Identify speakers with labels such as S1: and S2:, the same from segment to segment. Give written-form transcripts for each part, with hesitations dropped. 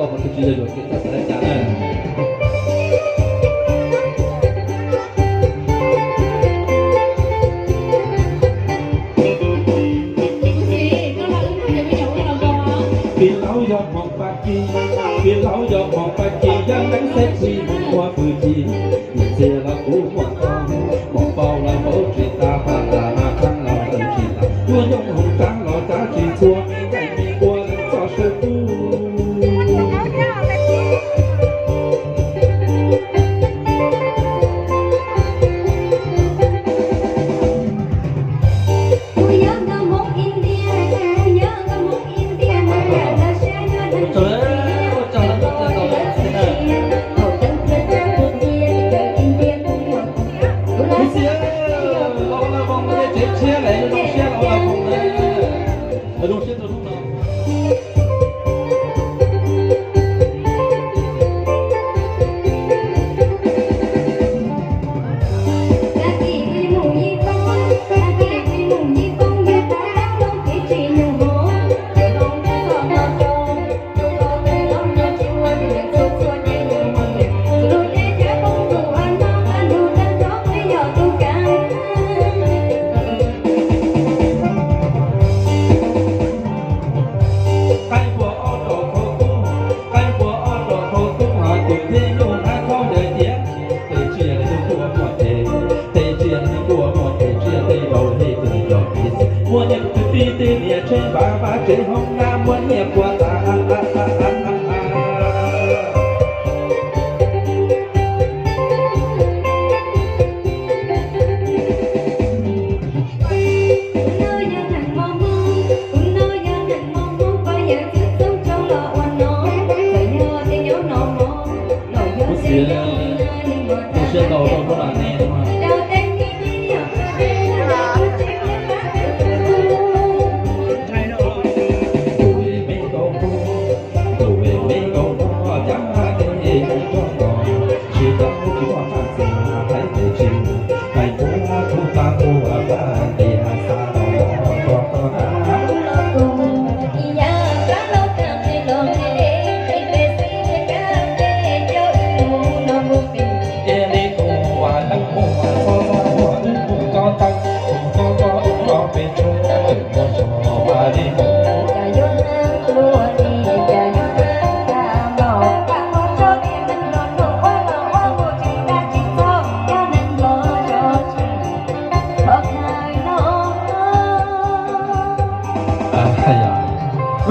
S1: có một cái gì rồi cái ta sẽ trả lời
S2: biển lão giọt mỏng bạc chi biển lão giọt mỏng bạc chi giang đánh xét chi mỏng qua bự chi nhìn xe là cũ mỏng bao là mẫu chuyện ta và là khăn là tận chỉ là vua nhung hồng trắng lò giá chỉ xua ngày mi qua đánh cho sơn tu mua nhập từ ti ti địa trên ba trên hông nam muốn nhập qua ta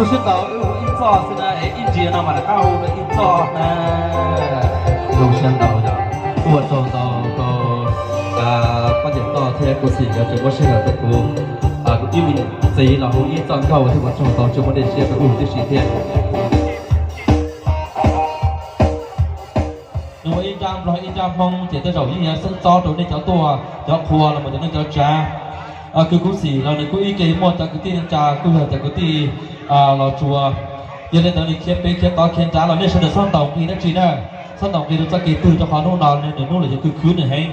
S2: รู้สึกต่ออินซอสินะอินเดียนะมันเข้าอินซอนะรู้สึกต่อจ้ะตัวต่อปัจจุบันเทกุศิจะจะว่าเชื่อตัวกูกูที่มีสีเราอินซอนเข้าที่ว่าช่องต่อจะไม่ได้เชื่อไปที่สีเทียนหนูอินจามเราอินจามมองเจตเรายิ่งยังซึ่งจอตัวนี้เจ้าตัวเจ้าครัวเราเหมือนจะนั่งเจ้าจ้าคือกูสีเราในกูอีเกมหมดจากกูที่จ้ากูเหลือจากกูที่เราชัวgiờ nên tao đi khép bê khép to khen trả là nên sẽ được xong tổng kỳ đó chị nè xong tổng kỳ được cho kỳ từ cho họ nô nào nên để nô là cứ khứ này hay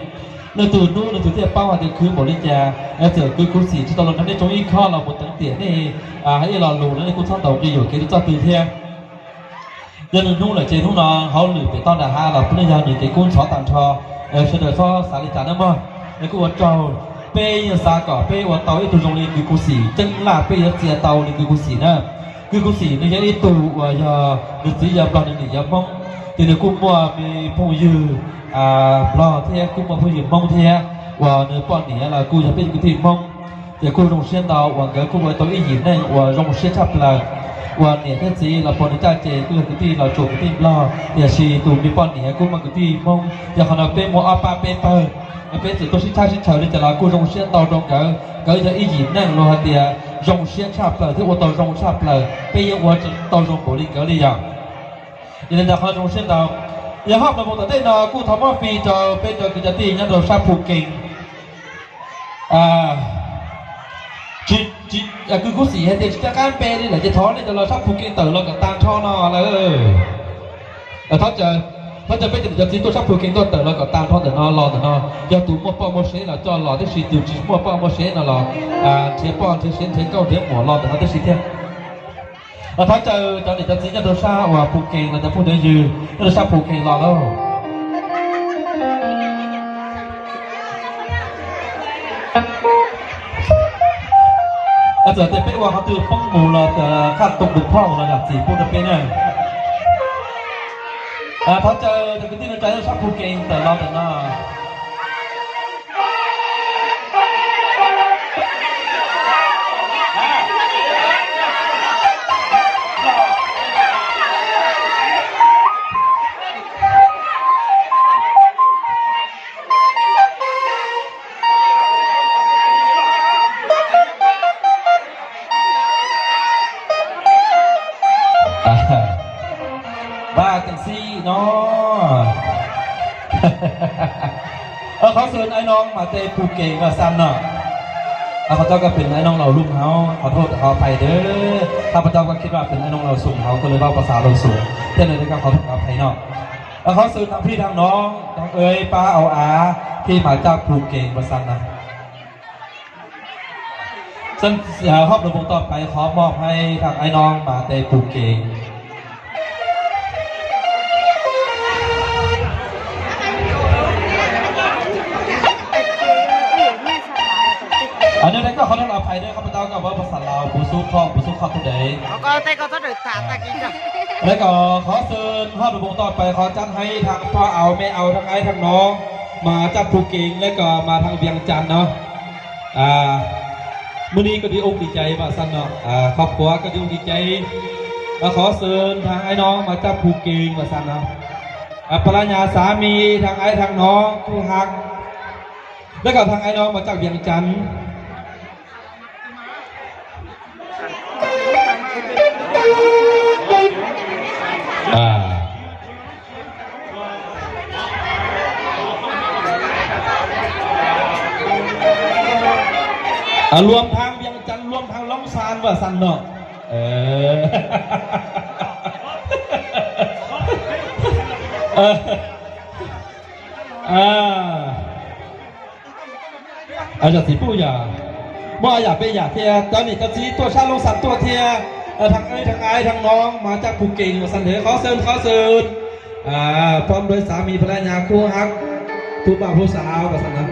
S2: nên từ nô là từ tiếp bao thì khứ một lít trà em tưởng cứ cố xỉ cho tao lần này trong ít kho là một tấn tiền này hãy là lù nó cũng xong tổng kỳ rồi cái cho từ theo giờ nên nô là trên nô nào họ lử để tao là ha là bây giờ những cái cuốn xóa tàn cho sẽ được cho xả đi trả nữa mà cái cuốn trâu bê xa cỏ bê quán tàu ít từ trong đi cứ cố xỉ chân là bê chia tàu đi cứ cố xỉ nè cứ có gì nên cái tù và giờ được chỉ giờ bằng để giờ mong thì được cũng mua về phong dư lo thế cũng mua phong dư mong thế và nếu bọn này là côจะเป็นcái thì mong thì cô đồng xuyên tàu và cái cô với tối ý gì này và đồng xuyên chập là và này thế gì là bọn này cha chế cứ là cái thì là chủ cái thì lo thì chỉ tù bị bọn này cũng mà cái thì mong giờ họ là bên mua apa paper bên thì tôi xin chào đi là cô đồng xuyên tàu trong cái giờ ý gì này lo thì rong xuyên chập là thế ô tô rong chập là bây giờ ô tô rong bộ đi cỡ đi giờ nên là họ rong xuyên tàu giờ họ là một tờ nó cô thắm hoa phi cho bây giờ cái giá tiền nhân đồ sa phụ kinh chị cứ cố xỉ hay thì các anh pe đi là chỉ thó nên cho nó sa phụ kinh tự nó cả tan cho nó là thó chờ bây giờ giờ chỉ tôi sa phụ kinh tôi tự nó cả tan thó tự nó lo tự nó giờ tụi mua bao mua xế là cho lo cái gì tụi chỉ mua bao mua xế là lo chế bao chế xến chế câu chế mỏ lo tự nó cái gì thế ถ้าเจอตอนนี้จะซีจะโดนซาว่าผูกเก่งเราจะพูดได้ยืนโดนซาผูกเก่งรอแล้วอาจารย์จะเป็นว่าเขาตื่นป้องหมูเราจะคาดตกดุพ่องระดับสี่พูดจะเป็นไงถ้าเจอจะเป็นที่ในใจโดนซาผูกเก่งแต่เราแต่หน้าบ้าจังซี่เนาะเขาเชิญไอ้น้องมาเตะผูกเก่งมาซ้ำเนาะข้าพเจ้าก็เป็นไอ้น้องเราลุ่มเขาขอโทษขออภัยเด้อข้าพเจ้าก็คิดว่าเป็นไอ้น้องเราสูงเขาก็เลยว่าภาษาเราสูงเท่านั้นก็ขอโทษขออภัยเนาะเขาเชิญทั้งพี่ทั้งน้องทั้งเอ๋ยป้าเอาอาที่มาจากผูกเก่งมาซ้ำนะซึ่งครอบครัวต่อไปขอมอบให้ทางไอ้น้องมาเตะผูกเก่งอันนี้ก็เขาต้องอภัยด้วยข้าพเจ้ากับว่าภาษาลาวผู้สู้ข้องผู้สู้ข้อผู้ใดเขาก็ได้ก็ต้องเดือดตาตะกี้จ้ะแล้วก็ขอเชิญภาพระบบต่อไปขอจัดให้ทางพ่อเอาแม่เอาทั้งไอ้ทั้งน้องมาจับผูกเก่งแล้วก็มาทางเวียงจันทร์เนาะมื้อนี้ก็ดีอกดีใจว่าสั้นเนาะครอบครัวก็ดีอกดีใจมาขอเชิญทางไอ้น้องมาจับผูกเก่งว่าสั้นเนาะภรรยาสามีทางไอ้ทางน้องคู่ฮักแล้วก็ทางไอ้น้องมาจากเวียงจันทร์รวมทางเวียงจันทร์รวมทางล่องซานว่าสันเนาะอาจจะสีผู้อย่าบ่อยากไปอยากเทียตอนนี้จะสีตัวชาลงสันตัวเทียทางไอ้ทางน้องมาจากภูเก็ตมาสันเถอะเขาเซินพร้อมโดยสามีภรรยาคู่ฮักผู้บ่าวผู้สาวมาสันนะ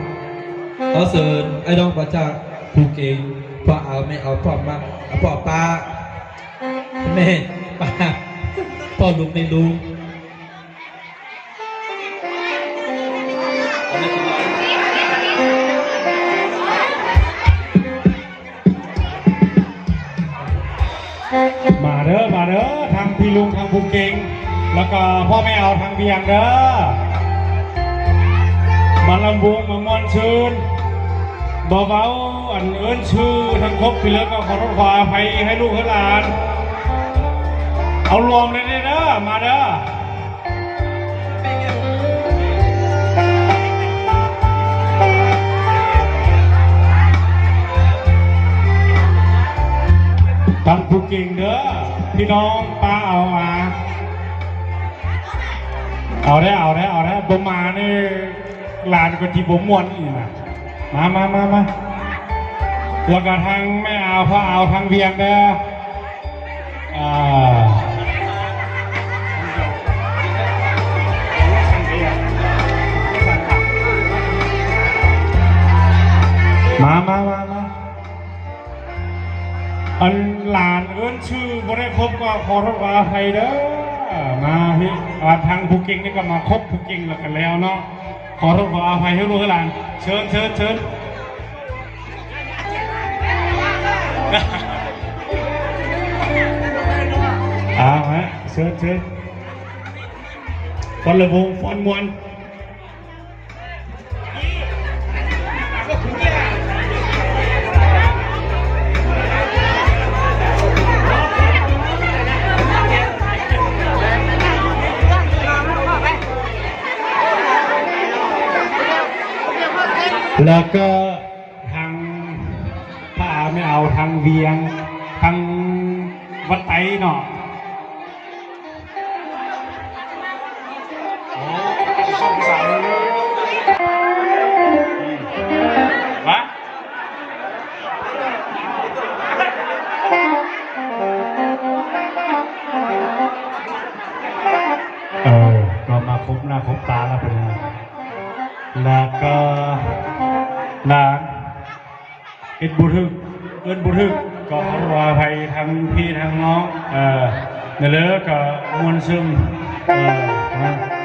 S2: เขาเซินไอ้น้องมาจากภูเก็ตพ่อเอาไม่เอาพ่อมาพ่อป้าแม่ป้าพ่อลุงไม่ลุง
S3: มาเด้อทางพี่ลุงทางภูเก็ตแล้วก็พ่อแม่เอาทางเบียงเด้อมาลำวงมามอนชื่นเบาๆอันเอิ้นชื่อทั้งครบพี่เลิกก็ขอโทษขออภัยให้ลูกให้หลานเอารวมเลยเด้อมาเด้อทำผู้เก่งเด้อพี่น้องป้าเอามาเอาได้บ่มานี่หลานก็ที่ผมมวนอีกนะมาแล้วก็ทางแม่เอาพ่อเอาทางเวียงเด้อมาอันหลานเอิ้นชื่อบ่ได้ครบก็ขอโทษขออภัยเด้อมาพี่ทางภูเก็ตนี่ก็มาครบภูเก็ตแล้วกันแล้วเนาะขอโทษขออภัยให้ลูกให้หลานเชิญฮะเชิญฟอนระวงฟอนมวนแล้วก็ทางป้าไม่เอาทางเวียงทางวัดไตเนาะสงสารวะ หน้าครบตาแล้วเป็นไงแล้วก็หลานเอ็ดบุทึกเอิ้นบุทึกก็ขออภัยทางพี่ทางน้องนั่นเลยก็มวลซึมนะ